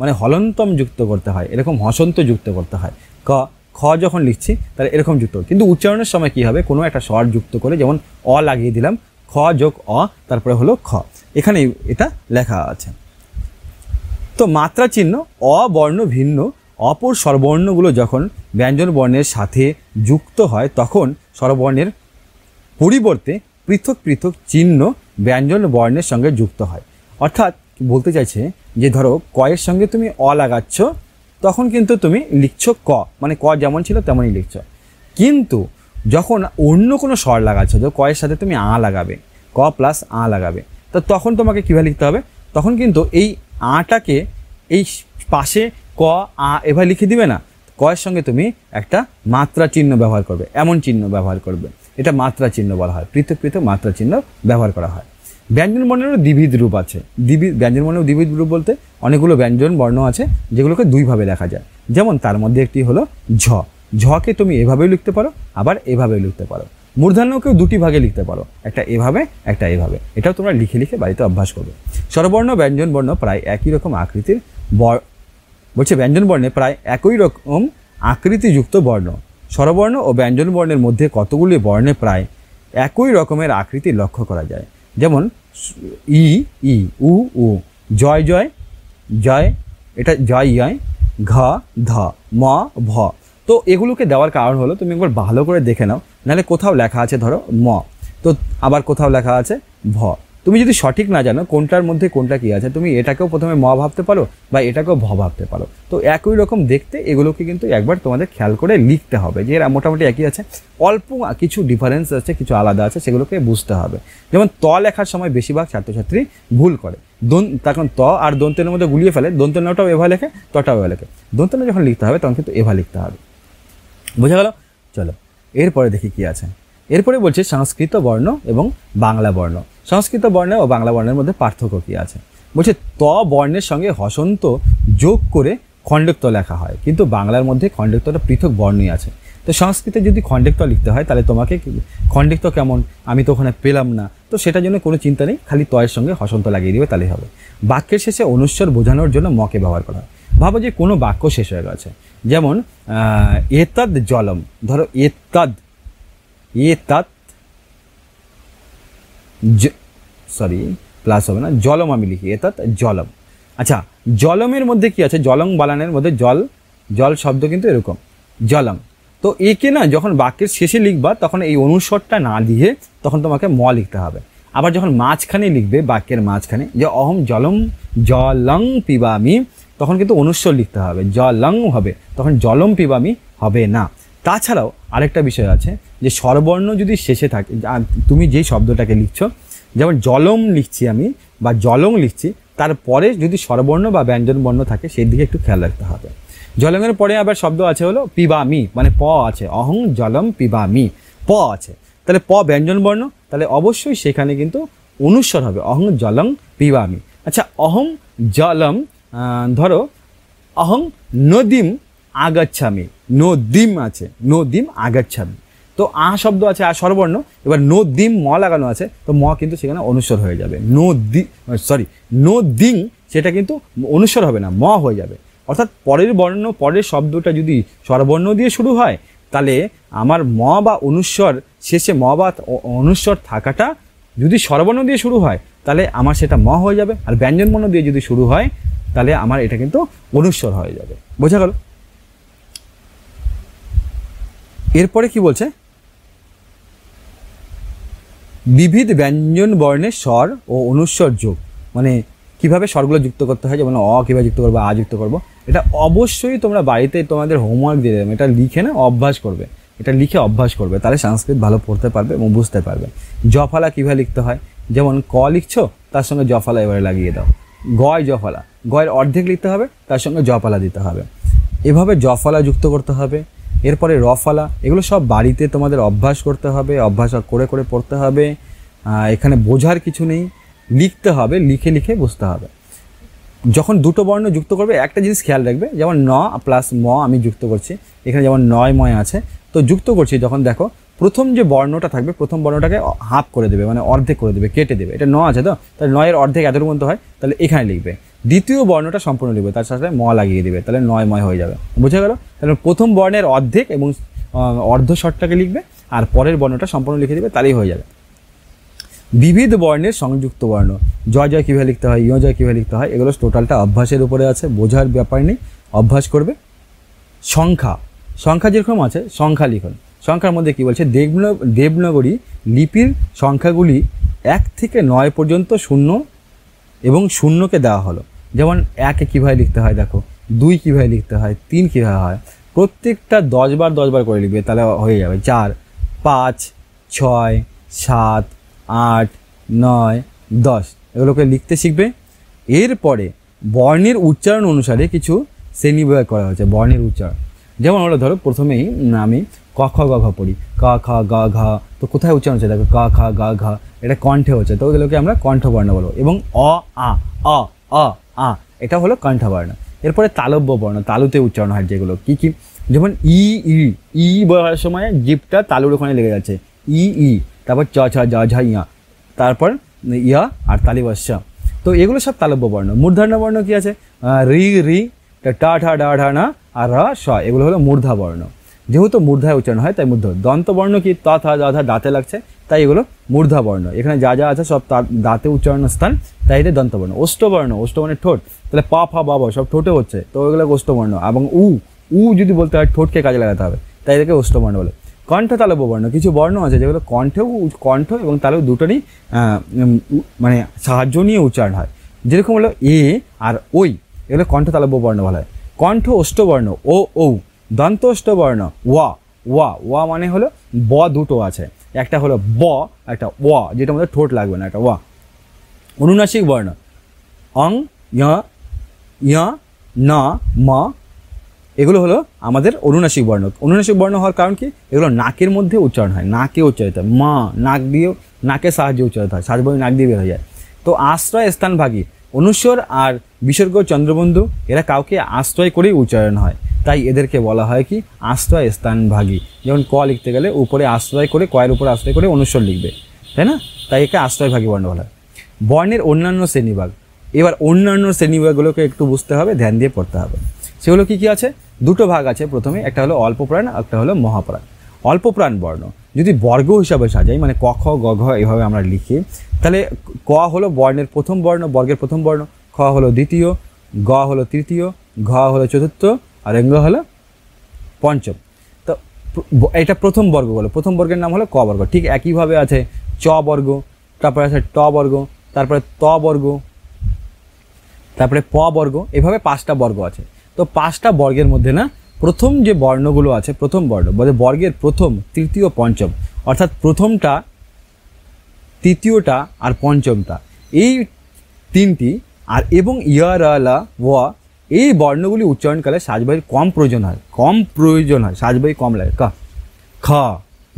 মানে হলন্তম যুক্ত করতে হয়, এরকম হসন্ত যুক্ত করতে হয়। খ যখন লিখছি তাহলে এরকম যুক্ত, কিন্তু উচ্চারণের সময় কি হবে? কোনো একটা স্বর যুক্ত করে, যেমন অ লাগিয়ে দিলাম, খ যোগ অ, তারপরে হলো খ। এখানে এটা লেখা আছে। তো মাত্রা চিহ্ন অবর্ণ ভিন্ন অপর স্বরবর্ণগুলো যখন ব্যঞ্জন বর্ণের সাথে যুক্ত হয় তখন স্বরবর্ণের পরিবর্তে পৃথক পৃথক চিহ্ন ব্যঞ্জন বর্ণের সঙ্গে যুক্ত হয়। অর্থাৎ বলতে চাইছে যে ধরো কয়ের সঙ্গে তুমি অ লাগাচ্ছ, তখন কিন্তু তুমি লিখছো ক, মানে ক যেমন ছিল তেমনই লিখছো। কিন্তু যখন অন্য কোনো স্বর লাগাচ্ছ, তো কয়ের সাথে তুমি আ লাগাবে, ক প্লাস আ লাগাবে, তো তখন তোমাকে কীভাবে লিখতে হবে? তখন কিন্তু এই আটাকে এই পাশে ক, আ এভাবে লিখে দিবে না, কয়ের সঙ্গে তুমি একটা মাত্রা চিহ্ন ব্যবহার করবে, এমন চিহ্ন ব্যবহার করবে। এটা মাত্রা চিহ্ন বলা হয়, পৃথক পৃথক মাত্রা চিহ্ন ব্যবহার করা হয়। ব্যঞ্জন বর্ণেরও দ্বিবিধ রূপ আছে। ব্যঞ্জন বর্ণের দ্বিবিধ রূপ বলতে অনেকগুলো ব্যঞ্জন বর্ণ আছে যেগুলোকে দুইভাবে লেখা যায়। যেমন তার মধ্যে একটি হলো ঝ। ঝকে তুমি এভাবেও লিখতে পারো, আবার এভাবেও লিখতে পারো। মূর্ধন্যকেও দুটি ভাগে লিখতে পারো, একটা এভাবে, একটা এভাবে। এটাও তোমরা লিখে লিখে বাড়িতে অভ্যাস করবে। স্বরবর্ণ ব্যঞ্জন বর্ণ প্রায় একই রকম আকৃতির বলছে ব্যঞ্জন বর্ণে প্রায় একই রকম আকৃতিযুক্ত বর্ণ। স্বরবর্ণ ও ব্যঞ্জন বর্ণের মধ্যে কতগুলি বর্ণে প্রায় একই রকমের আকৃতি লক্ষ্য করা যায়। যেমন ই, ই, উ, উ, জয়, জয়, জয়, এটা জয়, ইয়, ঘ, ধ, ম, ভ। তো এগুলোকে দেওয়ার কারণ হলো তুমি একবার ভালো করে দেখে নাও, নাহলে কোথাও লেখা আছে ধরো ম, তো আবার কোথাও লেখা আছে ভ। তুমি যদি সঠিক না জানো কোনটার মধ্যে কোনটা কী আছে, তুমি এটাকেও প্রথমে ম ভাবতে পারো বা এটাকেও ভ ভাবতে পারো। তো একই রকম দেখতে এগুলোকে কিন্তু একবার তোমাদের খেয়াল করে লিখতে হবে যে এরা মোটামুটি একই আছে, অল্প কিছু ডিফারেন্স আছে, কিছু আলাদা আছে, সেগুলোকে বুঝতে হবে। যেমন ত লেখার সময় বেশিরভাগ ছাত্রছাত্রী ভুল করে, তখন ত আর দন্তের মধ্যে গুলিয়ে ফেলে, দন্তনটাও এভাবে লেখে, তটাও এভাবে লেখে। দন্তন যখন লিখতে হবে তখন কিন্তু এভাবে লিখতে হবে। বোঝা গেল? চলো এরপরে দেখি কি আছে। এরপরে বলছে সংস্কৃত বর্ণ এবং বাংলা বর্ণ। সংস্কৃত বর্ণ ও বাংলা বর্ণের মধ্যে পার্থক্য কী আছে? বলছে ত বর্ণের সঙ্গে হসন্ত যোগ করে খণ্ডেক্ত লেখা হয়, কিন্তু বাংলার মধ্যে খণ্ডেক্তটা পৃথক বর্ণই আছে। তো সংস্কৃতে যদি খণ্ডেক্ত লিখতে হয় তাহলে তোমাকে খণ্ডেক্ত কেমন, আমি তো ওখানে পেলাম না, তো সেটার জন্য কোনো চিন্তা নেই, খালি তয়ের সঙ্গে হসন্ত লাগিয়ে দিবে তাহলেই হবে। বাক্যের শেষে অনুস্বর বোঝানোর জন্য মকে ব্যবহার করা হয়। ভাবো যে কোনো বাক্য শেষ হয়ে গেছে, যেমন এতদ জলম, ধরো এতদ, এতদ সরি প্লাস হবে না, জলম আমি লিখি, এতদ জলম। আচ্ছা, জলমের মধ্যে কি আছে? জলম বানানের মধ্যে জল, জল শব্দ কিন্তু এরকম জলম। তো একে না যখন বাক্যের শেষে লিখবা তখন এই অনুস্বরটা না দিয়ে তখন তোমাকে ম লিখতে হবে। আবার যখন মাঝখানে লিখবে বাক্যের মাঝখানে যে অহম জলং পিবামি, তখন কিন্তু অনুস্বর লিখতে হবে, জলং হবে, তখন জলম পিবামি হবে না। তাছাড়াও আরেকটা বিষয় আছে যে স্বরবর্ণ যদি শেষে থাকে, তুমি যেই শব্দটাকে লিখছো, যেমন জলম লিখছি আমি বা জলং লিখছি, তারপরে যদি স্বরবর্ণ বা ব্যঞ্জন বর্ণ থাকে সেই দিকে একটু খেয়াল রাখতে হবে। জলংয়ের পরে আবার শব্দ আছে হলো পিবামি, মানে প আছে, অহং জলম পিবামি, প আছে, তাহলে প ব্যঞ্জন বর্ণ, তাহলে অবশ্যই সেখানে কিন্তু অনুস্বর হবে, অহং জলং পিবামি। আচ্ছা, অহং জলম, ধরো অহং নদীম আগাচ্ছামি, নদীম আছে, নদীম আগাচ্ছামি, তো আ শব্দ আছে, আ স্বরবর্ণ, এবার নদীম ম লাগানো আছে, তো ম কিন্তু সেখানে অনুস্বর হয়ে যাবে, নদিং সেটা কিন্তু অনুস্বর হবে না, ম হয়ে যাবে। অর্থাৎ পরের শব্দটা যদি স্বরবর্ণ দিয়ে শুরু হয়, তাহলে আমার ম বা অনুস্বর শেষে ম বা অনুস্বর থাকাটা যদি স্বরবর্ণ দিয়ে শুরু হয় তাহলে আমার সেটা ম হয়ে যাবে, আর ব্যঞ্জন বর্ণ দিয়ে যদি শুরু হয় তাহলে আমার এটা কিন্তু অনুস্বর হয়ে যাবে। বোঝা গেল? এরপরে কি বলছে, বিবিধ ব্যঞ্জন বর্ণের স্বর ও অনুস্বর যোগ, মানে কিভাবে স্বরগুলো যুক্ত করতে হয়, যেমন অ কীভাবে যুক্ত করবো, আ যুক্ত করবো, এটা অবশ্যই তোমরা বাড়িতে তোমাদের হোমওয়ার্ক দিয়ে দেবে, এটা লিখে না অভ্যাস করবে, এটা লিখে অভ্যাস করবে, তাহলে সংস্কৃত ভালো পড়তে পারবে এবং বুঝতে পারবে। জফলা কীভাবে লিখতে হয়, যেমন ক লিখছো তার সঙ্গে জফলা এবারে লাগিয়ে দাও, গয় জফলা, গয়ের অর্ধেক লিখতে হবে তার সঙ্গে জফলা দিতে হবে, এভাবে জফলা যুক্ত করতে হবে। এরপরে রফলা, এগুলো সব বাড়িতে তোমাদের অভ্যাস করতে হবে, অভ্যাস করে করে পড়তে হবে, এখানে বোঝার কিছু নেই, লিখতে হবে, লিখে লিখে বুঝতে হবে। যখন দুটো বর্ণ যুক্ত করবে একটা জিনিস খেয়াল রাখবে, যেমন ন প্লাস ম আমি যুক্ত করছি, এখানে যেমন নয় ময় আছে, তো যুক্ত করছি যখন দেখো প্রথম যে বর্ণটা থাকবে প্রথম বর্ণটাকে হাফ করে দেবে, মানে অর্ধেক করে দেবে, কেটে দেবে, এটা ন আছে তো, তাহলে নয়ের অর্ধেক এতটুকু পর্যন্ত হয়, তাহলে এখানে লিখবে, দ্বিতীয় বর্ণটা সম্পূর্ণ লিখবে, তার সাথে ম লাগিয়ে দেবে, তাহলে নয় ময় হয়ে যাবে। বুঝা গেল? তাহলে প্রথম বর্ণের অর্ধেক এবং অর্ধ স্বরটাকে লিখবে আর পরের বর্ণটা সম্পূর্ণ লিখে দেবে, তাহলেই হয়ে যাবে। বিবিধ বর্ণের সংযুক্ত বর্ণ, জয় জয় কীভাবে লিখতে হয়, ইয় জয় কীভাবে লিখতে হয়, এগুলো টোটালটা অভ্যাসের উপরে আছে, বোঝার ব্যাপার নেই, অভ্যাস করবে। সংখ্যা যেরকম আছে সংখ্যা লিখন, সংখ্যার মধ্যে কী বলছে, দেবনাগরী লিপির সংখ্যাগুলি 1 থেকে 9 পর্যন্ত শূন্য এবং শূন্যকে দেওয়া হলো, যেমন 1 কীভাবে লিখতে হয় দেখো, 2 কীভাবে লিখতে হয়, 3 কীভাবে হয়, প্রত্যেকটা 10 বার 10 বার করে লিখবে, তাহলে হয়ে যাবে 4, 5, 6, 7, 8, 9, 10, এগুলোকে লিখতে শিখবে। এরপরে বর্ণের উচ্চারণ অনুসারে কিছু শ্রেণীবিভাগ করা হয়েছে, বর্ণের উচ্চারণ, যেমন হলো ধরো প্রথমেই আমি ক খ গ ঘ পড়ি, ক খ গ ঘ, তো কোথায় উচ্চারণ হচ্ছে দেখো, ক খ গ ঘ, এটা কণ্ঠে হচ্ছে, তো ওগুলোকে আমরা কণ্ঠবর্ণ বলবো, এবং অ আ এটা হলো কণ্ঠবর্ণ। এরপরে তালব্য বর্ণ, তালুতে উচ্চারণ হয় যেগুলো, কি কি, যেমন ই বলার সময় জিভটা তালুর ওখানে লেগে যাচ্ছে, ই, তারপর চ ছ জ ঝ ইয়া, তারপর ইয়া আর তালিবস্য, তো এগুলো সব তালব্য বর্ণ। মূর্ধন্য বর্ণ কি আছে, রি, টা ঠা ডা ঢা না আর র স, এগুলো হলো মূর্ধা বর্ণ, যেহেতু মূর্ধায় উচ্চারণ হয় তাই মূর্ধ। দন্ত বর্ণ কি, ত থা জ থা দাঁতে লাগছে, তাই এগুলো মূর্ধা বর্ণ, এখানে যা যা আছে সব দাঁতে উচ্চারণ স্থান, তাই এদের দন্তবর্ণ। অষ্টবর্ণের ঠোঁট, তাহলে পা ফা বা সব ঠোঁটে হচ্ছে, তো ওইগুলো অষ্টবর্ণ। এবং উ যদি বলতে হয় ঠোঁটকে কাজে লাগাতে হবে, তাই এদেরকে অষ্টবর্ণ বলে। কণ্ঠ তালব্য বর্ণ, কিছু বর্ণ আছে যেগুলো কণ্ঠ এবং তালব দুটোরই মানে সাহায্য নিয়ে উচ্চারণ হয়, যেরকম হলো এ আর ওই, এগুলো কণ্ঠ তালব্য বর্ণ বলা হয়। কণ্ঠ অষ্টবর্ণ, ও, দন্ত অষ্টবর্ণ, ওয়া মানে হলো ব দুটো আছে, একটা হলো ব, একটা ওয়া, যেটা আমাদের ঠোঁট লাগবে না, একটা ওয়া। অনুনাসিক বর্ণ, অং, ইয়, ন, ম, এগুলো হলো আমাদের অনুনাসিক বর্ণ। অনুনাসিক বর্ণ হওয়ার কারণ কি, এগুলো নাকের মধ্যে উচ্চারণ হয়, নাকে উচ্চারিত হয়, মা নাক দিয়েও, নাকের সাহায্যে উচ্চারিত হয়, শ্বাসবহি নাক দিয়ে বের হয়ে যায়। তো আশ্রয় স্থানভাগী, অনুস্বর আর বিসর্গ চন্দ্রবন্ধু এরা কাউকে আশ্রয় করেই উচ্চারণ হয়, তাই এদেরকে বলা হয় কি আশ্রয় স্থানভাগী। যেমন ক লিখতে গেলে উপরে আশ্রয় করে, কয়ের উপরে আশ্রয় করে অনুস্বর লিখবে, তাই না, তাই একে আশ্রয়ভাগী বর্ণ বলা হয়। বর্ণের অন্যান্য শ্রেণীভাগ, এবার অন্যান্য শ্রেণীভাগগুলোকে একটু বুঝতে হবে, ধ্যান দিয়ে পড়তে হবে। সেগুলো কি কি আছে, দুটো ভাগ আছে, প্রথমে একটা হলো অল্পপ্রাণ, একটা হলো মহাপ্রাণ। অল্পপ্রাণ বর্ণ যদি বর্গ হিসাবে সাজাই, মানে ক খ গ ঘ এভাবে আমরা লিখি, তাহলে ক হলো বর্ণের প্রথম বর্ণ, বর্গের প্রথম বর্ণ, খ হলো দ্বিতীয়, গ হলো তৃতীয়, ঘ হলো চতুর্থ, আর ঙ্গ হলো পঞ্চম। তো এটা প্রথম বর্গ বলো, প্রথম বর্গের নাম হলো ক বর্গ। ঠিক একইভাবে আছে চ বর্গ, তারপরে আছে ট বর্গ, তারপরে ত বর্গ, তারপরে প বর্গ, এভাবে 5টা বর্গ আছে। তো 5টা বর্গের মধ্যে না প্রথম যে বর্ণগুলো আছে, প্রথম বর্ণ বলে বর্গের প্রথম, তৃতীয়, পঞ্চম, অর্থাৎ প্রথমটা, তৃতীয়টা আর পঞ্চমটা, এই তিনটি আর এবং ইয়া রা লা ওয়া, এই বর্ণগুলি উচ্চারণকালে সাজবাহীর কম প্রয়োজন হয়, সাজবাহী কম লাগে। কা, খ,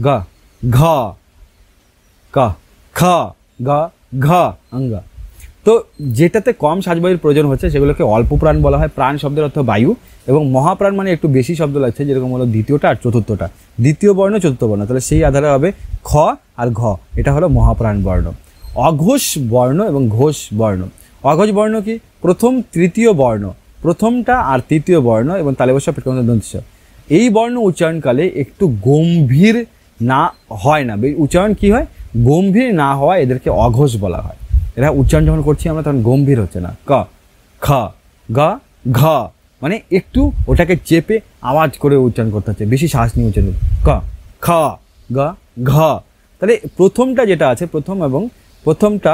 গা, ঘ, কা, খ, গা, ঘ, অঙ্গা। তো যেটাতে কম সাজবাহীর প্রয়োজন হচ্ছে সেগুলোকে অল্প প্রাণ বলা হয়। প্রাণ শব্দের অর্থ বায়ু, এবং মহাপ্রাণ মানে একটু বেশি শব্দ লাগছে, যেরকম হলো দ্বিতীয়টা আর চতুর্থটা, দ্বিতীয় বর্ণ চতুর্থ বর্ণ, তাহলে সেই আধারে হবে খ আর ঘ, এটা হলো মহাপ্রাণ বর্ণ। অঘোষ বর্ণ এবং ঘোষ বর্ণ। অঘোষ বর্ণ কি? প্রথম তৃতীয় বর্ণ, প্রথমটা আর তৃতীয় বর্ণ এবং তালেবস্য পেটকন্দ দন্ত্য, এই বর্ণ উচ্চারণকালে একটু গম্ভীর না হয় না, উচ্চারণ কি হয়? গম্ভীর না হওয়া, এদেরকে অঘোষ বলা হয়। এরা উচ্চারণ যখন করছি আমরা তখন গম্ভীর হচ্ছে না। ক, খ, গ, ঘ, মানে একটু ওটাকে চেপে আওয়াজ করে উচ্চারণ করতে হচ্ছে, বেশি শ্বাস নিয়ে উচ্চারণ। ক, খ, গ, ঘ। তাহলে প্রথমটা যেটা আছে, প্রথম এবং প্রথমটা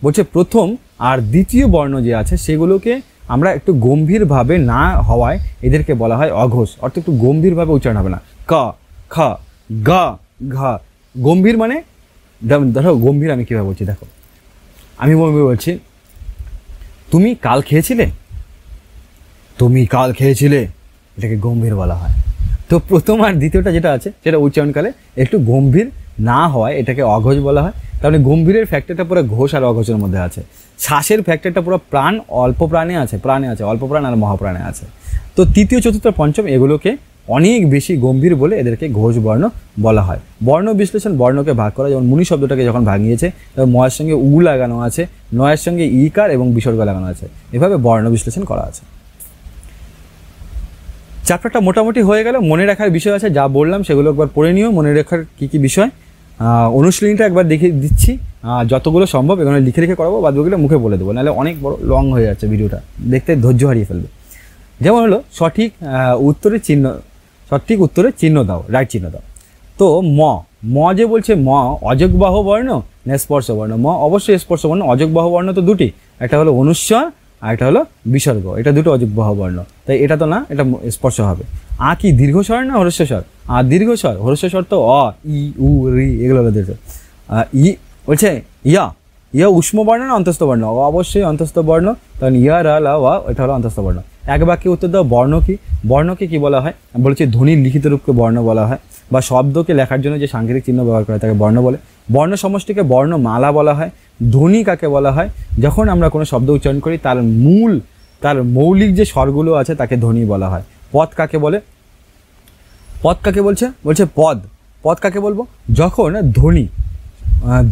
বলছে প্রথম আর দ্বিতীয় বর্ণ যে আছে সেগুলোকে আমরা একটু গম্ভীরভাবে না হওয়ায় এদেরকে বলা হয় অঘোষ, অর্থাৎ একটু গম্ভীরভাবে উচ্চারণ হবে না। ক, খ, গ, ঘ। গম্ভীর মানে ধরো গম্ভীর আমি কীভাবে বলছি দেখো, আমি বলছি তুমি কাল খেয়েছিলে, তুমি কাল খেয়েছিলে, এটাকে গম্ভীর বলা হয়। তো প্রথম আর দ্বিতীয়টা যেটা আছে সেটা উচ্চারণকালে একটু গম্ভীর না হওয়ায় এটাকে অঘোষ বলা হয়। তাহলে গম্ভীরের ফ্যাক্টরটা পুরো ঘোষ আর অঘোষের মধ্যে আছে। শ্বাসের ফ্যাক্টরটা পুরো প্রাণ, অল্প প্রাণে আছে, অল্প প্রাণ আর মহাপ্রাণে আছে। তো তৃতীয়, চতুর্থ, পঞ্চম এগুলোকে অনেক বেশি গম্ভীর বলে এদেরকে ঘোষ বর্ণ বলা হয়। বর্ণ বিশ্লেষণ, বর্ণকে ভাগ করা, যেমন মুনি শব্দটাকে যখন ভাঙিয়েছে ময়ের সঙ্গে উ লাগানো আছে, নয়ের সঙ্গে ইকার এবং বিসর্গ লাগানো আছে, এভাবে বর্ণ বিশ্লেষণ করা আছে। চ্যাপ্টারটা মোটামুটি হয়ে গেল। মনে রাখার বিষয় আছে, যা বললাম সেগুলো একবার পড়ে নিও। মনে রাখার কী কী বিষয়, অনুশীলনীটা একবার দেখে দিচ্ছি, যতগুলো সম্ভব এখানে লিখে লিখে করাবো, বাদবাকিগুলো মুখে বলে দেবো, নাহলে অনেক বড় লং হয়ে যাচ্ছে ভিডিওটা, দেখতে ধৈর্য হারিয়ে ফেলবে। যেমন হলো সঠিক উত্তরের চিহ্ন দাও, রাইট চিহ্ন দাও। তো ম যে বলছে, ম অযোগবাহ বর্ণ না স্পর্শ বর্ণ? ম অবশ্যই স্পর্শ বর্ণ। অযোগবাহ বর্ণ তো দুটি, একটা হলো অনুস্বার আর একটা হলো বিসর্গ, এটা দুটো অযোগবাহ বর্ণ, তাই এটা তো না, এটা স্পর্শ হবে। আ কি দীর্ঘস্বর না হ্রস্বস্বর? দীর্ঘস্বর। হ্রস্বস্বর তো অ, ই, উ, রি, এগুলো হলো দীর্ঘ। ই বলছে ইয়া উষ্ম বর্ণ না অন্তস্থ বর্ণ? অবশ্যই অন্তস্থ বর্ণ, তখন ইয়া রা লা ওয়া, এটা হলো অন্তস্থ বর্ণ। এক বাক্যে উত্তর দাও, বর্ণ কি? বর্ণকে কি বলা হয়? বলেছি ধ্বনির লিখিত রূপকে বর্ণ বলা হয়, বা শব্দকে লেখার জন্য যে সাংকেতিক চিহ্ন ব্যবহার করে তাকে বর্ণ বলে। বর্ণ সমষ্টিকে বর্ণমালা বলা হয়। ধ্বনি কাকে বলা হয়? যখন আমরা কোনো শব্দ উচ্চারণ করি তার মৌলিক যে স্বরগুলো আছে তাকে ধ্বনি বলা হয়। পদ কাকে বলে? পদ কাকে বলছে পদ কাকে বলবো? যখন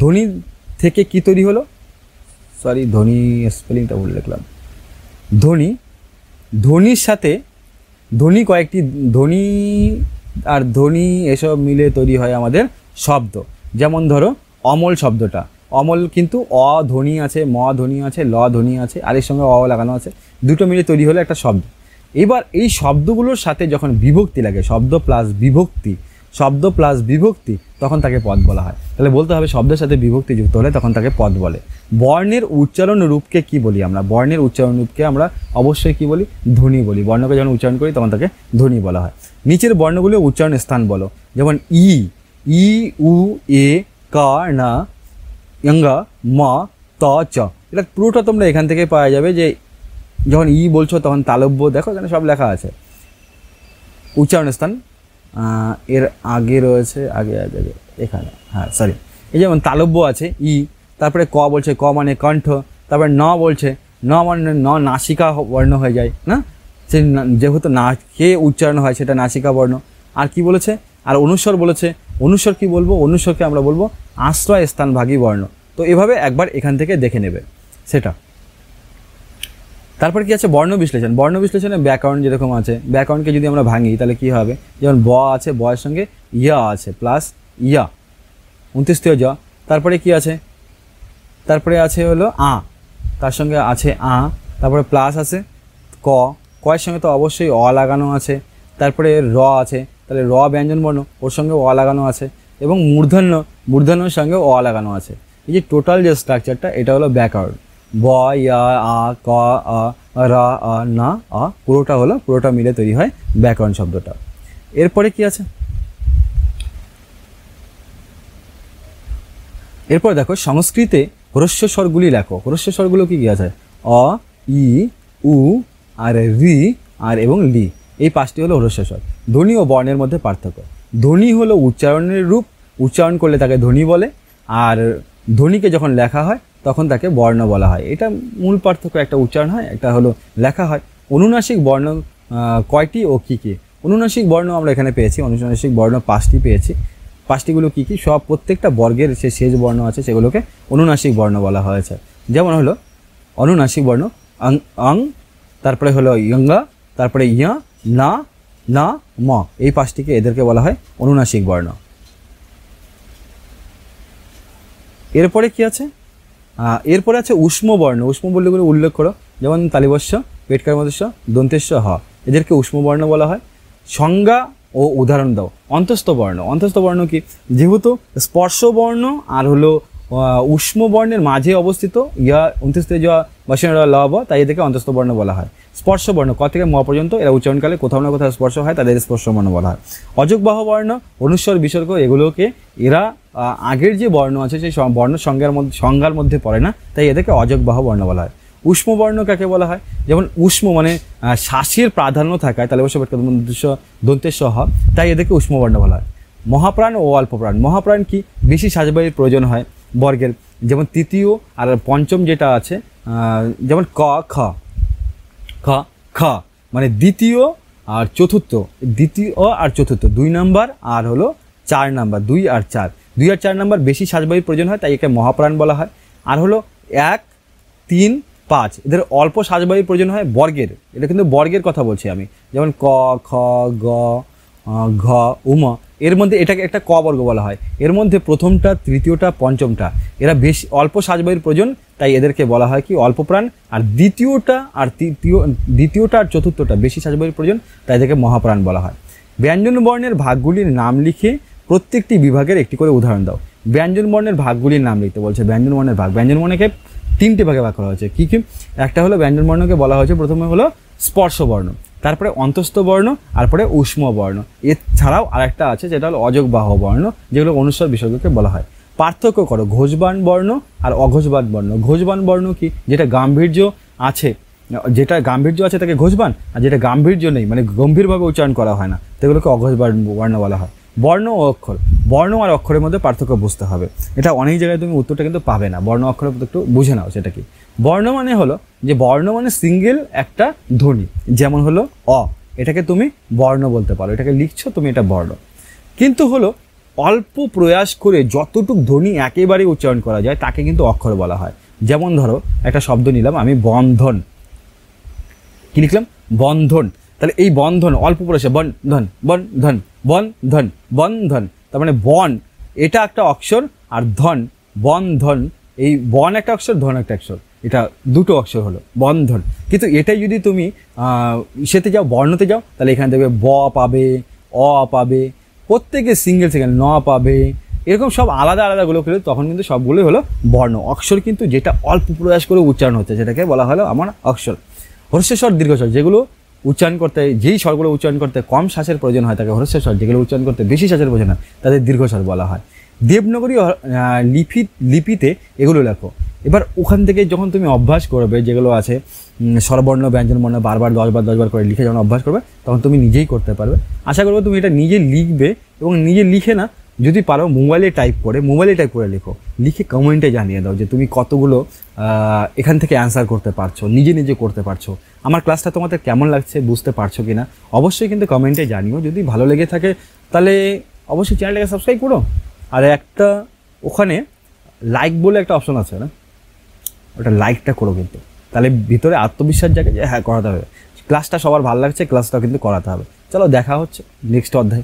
ধ্বনি থেকে কি তৈরি হলো, সরি ধ্বনি স্পেলিংটা ভুল লিখলাম, ধ্বনির সাথে কয়েকটি ধ্বনি আর ধ্বনি এসব মিলে তৈরি হয় আমাদের শব্দ। যেমন ধরো অমল শব্দটা, অমল কিন্তু অ ধ্বনি আছে, ম ধ্বনি আছে, ল ধ্বনি আছে, আর এর সঙ্গে অ লাগানো আছে, দুটো মিলে তৈরি হলো একটা শব্দ। এবার এই শব্দগুলোর সাথে যখন বিভক্তি লাগে, শব্দ প্লাস বিভক্তি, তখন তাকে পদ বলা হয়। তাহলে বলতে হবে শব্দের সাথে বিভক্তি যুক্ত হলে তখন তাকে পদ বলে। বর্ণের উচ্চারণ রূপকে কি বলি আমরা? বর্ণের উচ্চারণ রূপকে আমরা অবশ্যই কি বলি? ধ্বনি বলি। বর্ণকে যখন উচ্চারণ করি তখন তাকে ধ্বনি বলা হয়। নিচের বর্ণগুলো উচ্চারণ স্থান বলো, যেমন ই, উ, এ, কা, না, ইঙ্গা, ম, ত, চ। এটা পুরোটা তোমরা এখান থেকে পাওয়া যাবে, যে যখন ই বলছো তখন তালব্য, দেখো এখানে সব লেখা আছে। উচ্চারণ স্থান এর আগে রয়েছে, আগে এখানে, হ্যাঁ সরি, এই যেমন তালব্য আছে ই, তারপরে ক বলছে, ক মানে কণ্ঠ, তারপরে ন বলছে, ন মানে নাসিকা বর্ণ হয়ে যায় না, সে যেহেতু না কে উচ্চারণ হয় সেটা নাসিকা বর্ণ। আর কি বলেছে? আর অনুস্বর বলেছে। অনুস্বর কি বলবো? অনুস্বরকে আমরা বলবো আশ্রয় স্থানভাগী বর্ণ। তো এভাবে একবার এখান থেকে দেখে নেবে সেটা। তারপর কি আছে? বর্ণ বিশ্লেষণ। বর্ণ বিশ্লেষণে ব্যাকরণ যেরকম আছে, ব্যাকরণকে যদি আমরা ভাঙি তাহলে কি হবে? যেমন ব আছে, বয়ের সঙ্গে ইয়া আছে, প্লাস ইয়া 29 জ। তারপরে কি আছে? তারপরে আছে হলো আ, তার সঙ্গে আছে আ, তারপরে প্লাস আছে কয়ের সঙ্গে তো অবশ্যই অ লাগানো আছে, তারপরে র আছে, তাহলে র ব্যঞ্জন বর্ণ, ওর সঙ্গে অ লাগানো আছে, এবং মূর্ধন্যর সঙ্গে অ লাগানো আছে। এই যে টোটাল যে স্ট্রাকচারটা, এটা হলো ব্যাকওয়ার্ড। ব, ইয়া, আ, ক, আ, রা, আ, না, আ, পুরোটা মিলে তৈরি হয় ব্যাকরণ শব্দটা। এরপরে কি আছে? এরপর দেখো সংস্কৃতে হ্রস্ব স্বরগুলি লেখো। হ্রস্ব স্বরগুলো কি কি আছে? অ, ই, উ, আর রি, আর এবং লি, এই 5টি হলো হ্রস্ব স্বর। ধ্বনি ও বর্ণের মধ্যে পার্থক্য। ধ্বনি হলো উচ্চারণের রূপ, উচ্চারণ করলে তাকে ধ্বনি বলে, আর ধ্বনিকে যখন লেখা হয় তখন তাকে বর্ণ বলা হয়। এটা মূল পার্থক্য, একটা উচ্চারণ হয়, একটা হলো লেখা হয়। অনুনাসিক বর্ণ কয়টি ও কী কী? অনুনাসিক বর্ণ আমরা এখানে পেয়েছি, অনুনাসিক বর্ণ 5টি পেয়েছি। 5টিগুলো কী কী? সব প্রত্যেকটা বর্গের যে শেষ বর্ণ আছে সেগুলোকে অনুনাসিক বর্ণ বলা হয়েছে। যেমন হলো অনুনাসিক বর্ণ অং, অং, তারপরে হলো ইয়ঙ্গা, তারপরে ইয়া, না, না, ম, এই 5টিকে এদেরকে বলা হয় অনুনাসিক বর্ণ। এরপরে কি আছে? এরপরে আছে উষ্ম বর্ণ। উষ্ম বর্ণগুলো উল্লেখ করো। যেমন তালিবস্য, পেটকার মধ্যস্য, দন্তেস্য, হ, এদেরকে উষ্ম বর্ণ বলা হয়। সংজ্ঞা ও উদাহরণ দাও। অন্তস্থ বর্ণ। অন্তস্থ বর্ণ কি? যেহেতু স্পর্শ বর্ণ আর হলো উষ্ম বর্ণের মাঝে অবস্থিত, ইয়া অন্তস্থে যা বসে লব, তাই এদেরকে অন্তস্থ বর্ণ বলা হয়। স্পর্শ বর্ণ ক থেকে ম পর্যন্ত, এরা উচ্চারণকালে কোথাও না কোথাও স্পর্শ হয়, তাদের স্পর্শ বর্ণ বলা হয়। অযোগবাহ বর্ণ, অনুস্বর, বিসর্গ, এগুলোকে এরা আগের যে বর্ণ আছে সেই বর্ণ সংজ্ঞার মধ্যে পড়ে না, তাই এদেরকে অযোগবাহ বর্ণ বলা হয়। উষ্ম বর্ণ কাকে বলা হয়? যেমন উষ্ম মানে শ্বাসের প্রাধান্য থাকায়, তাহলে অবশ্য দন্তেস্য হ, তাই এদেরকে উষ্ম বর্ণ বলা হয়। মহাপ্রাণ ও অল্পপ্রাণ। মহাপ্রাণ কি? বেশি সাজবাড়ির প্রয়োজন হয় বর্গের। যেমন তৃতীয় আর পঞ্চম যেটা আছে, যেমন ক, খ, খ, খ মানে দ্বিতীয় আর চতুর্থ, দ্বিতীয় আর চতুর্থ 2 নাম্বার আর হলো 4 নাম্বার, 2 আর 4, 2 আর 4 নাম্বার বেশি সাজবাড়ির প্রয়োজন হয়, তাই একে মহাপ্রাণ বলা হয়। আর হলো 1, 3, 5 এদের অল্প সাজবাড়ির প্রয়োজন হয় বর্গের। এটা কিন্তু বর্গের কথা বলছি আমি। যেমন ক, খ, গ, ঘ, উম, এর মধ্যে এটাকে একটা ক বর্গ বলা হয়। এর মধ্যে প্রথমটা, তৃতীয়টা, পঞ্চমটা এরা বেশি অল্প সাজবাড়ির প্রয়োজন, তাই এদেরকে বলা হয় কি? অল্পপ্রাণ। আর দ্বিতীয়টা আর চতুর্থটা বেশি সাজবাড়ির প্রয়োজন, তাই এদেরকে মহাপ্রাণ বলা হয়। ব্যঞ্জন বর্ণের ভাগগুলির নাম লিখে প্রত্যেকটি বিভাগের একটি করে উদাহরণ দাও। ব্যঞ্জন বর্ণের ভাগগুলির নাম লিখতে বলছে। ব্যঞ্জন বর্ণের ভাগ, ব্যঞ্জন বর্ণকে 3টে ভাগে ভাগ করা হয়েছে। কী কী? একটা হলো ব্যঞ্জন বর্ণকে বলা হয়েছে, প্রথমে হলো স্পর্শ বর্ণ, তারপরে অন্তস্থ বর্ণ, তারপরে উষ্ম বর্ণ। এছাড়াও আরেকটা আছে যেটা হলো অযোগবাহ বর্ণ, যেগুলো অনুস্বর বিসর্গকে বলা হয়। পার্থক্য করো ঘোষবান বর্ণ আর অঘোষবান বর্ণ। ঘোষবান বর্ণ কি? যেটা গাম্ভীর্য আছে, তাকে ঘোষবান, আর যেটা গাম্ভীর্য নেই মানে গম্ভীরভাবে উচ্চারণ করা হয় না, সেগুলোকে অঘোষবান বর্ণ বলা হয়। বর্ণ ও অক্ষর। বর্ণ আর অক্ষরের মধ্যে পার্থক্য বুঝতে হবে। এটা অনেক জায়গায় তুমি উত্তরটা কিন্তু পাবে না। বর্ণ অক্ষরের মধ্যে একটু বুঝে নাও সেটা কি। বর্ণ মানে হলো যে বর্ণ মানে সিঙ্গেল একটা ধ্বনি, যেমন হলো অ, এটাকে তুমি বর্ণ বলতে পারো, এটাকে লিখছো তুমি, এটা বর্ণ। কিন্তু হলো অল্প প্রয়াস করে যতটুক ধ্বনি একেবারে উচ্চারণ করা যায় তাকে কিন্তু অক্ষর বলা হয়। যেমন ধরো একটা শব্দ নিলাম আমি, বন্ধন। কি লিখলাম? বন্ধন। তাহলে এই বন্ধন অল্প প্রয়াসে বন্ধন, বন্ধন, বন্ধন, বন্ধন, তার মানে বন এটা একটা অক্ষর, আর ধন, বন্ধন, এই বন একটা অক্ষর, ধন একটা অক্ষর, এটা দুটো অক্ষর হলো বন্ধন। কিন্তু এটাই যদি তুমি সেতে যাও, বর্ণতে যাও, তাহলে এখানে দেখবে ব পাবে, অ পাবে, প্রত্যেকে সিঙ্গেল ন পাবে, এরকম সব আলাদা আলাদাগুলো করে, তখন কিন্তু সবগুলোই হলো বর্ণ। অক্ষর কিন্তু যেটা অল্প প্রয়াস করে উচ্চারণ হচ্ছে সেটাকে বলা হলো আমার অক্ষর। হ্রস্বস্বর, দীর্ঘস্বর, যেগুলো উচ্চারণ করতে, যেই স্বরগুলো উচ্চারণ করতে কম শ্বাসের প্রয়োজন হয় তাকে হ্রস্বস্বর, যেগুলো উচ্চারণ করতে বেশি শ্বাসের প্রয়োজন হয় তাদের দীর্ঘস্বর বলা হয়। দেবনাগরী লিপিতে এগুলো লেখো। এবার ওখান থেকে যখন তুমি অভ্যাস করবে, যেগুলো আছে স্বরবর্ণ, ব্যঞ্জন বর্ণ বারবার 10 বার করে লিখে যখন অভ্যাস করবে, তখন তুমি নিজেই করতে পারবে। আশা করবো তুমি এটা নিজে লিখবে, এবং নিজে লিখে না, যদি পারো মোবাইলে টাইপ করে লেখো, লিখে কমেন্টে জানিয়ে দাও যে তুমি কতগুলো এখান থেকে অ্যান্সার করতে পারছো, নিজে করতে পারছো। আমার ক্লাসটা তোমাদের কেমন লাগছে, বুঝতে পারছো কিনা অবশ্যই কিন্তু কমেন্টে জানিও। যদি ভালো লেগে থাকে তাহলে অবশ্যই চ্যানেলটাকে সাবস্ক্রাইব করো। আর একটা ওখানে লাইক বলে একটা অপশন আছে না, ওটা লাইকটা করো কিন্তু, তাহলে ভিতরে আত্মবিশ্বাস জাগে যে হ্যাঁ করাতে হবে। ক্লাসটা সবার ভালো লাগছে, ক্লাসটাও কিন্তু করাতে হবে। চলো দেখা হচ্ছে নেক্সট অধ্যায়।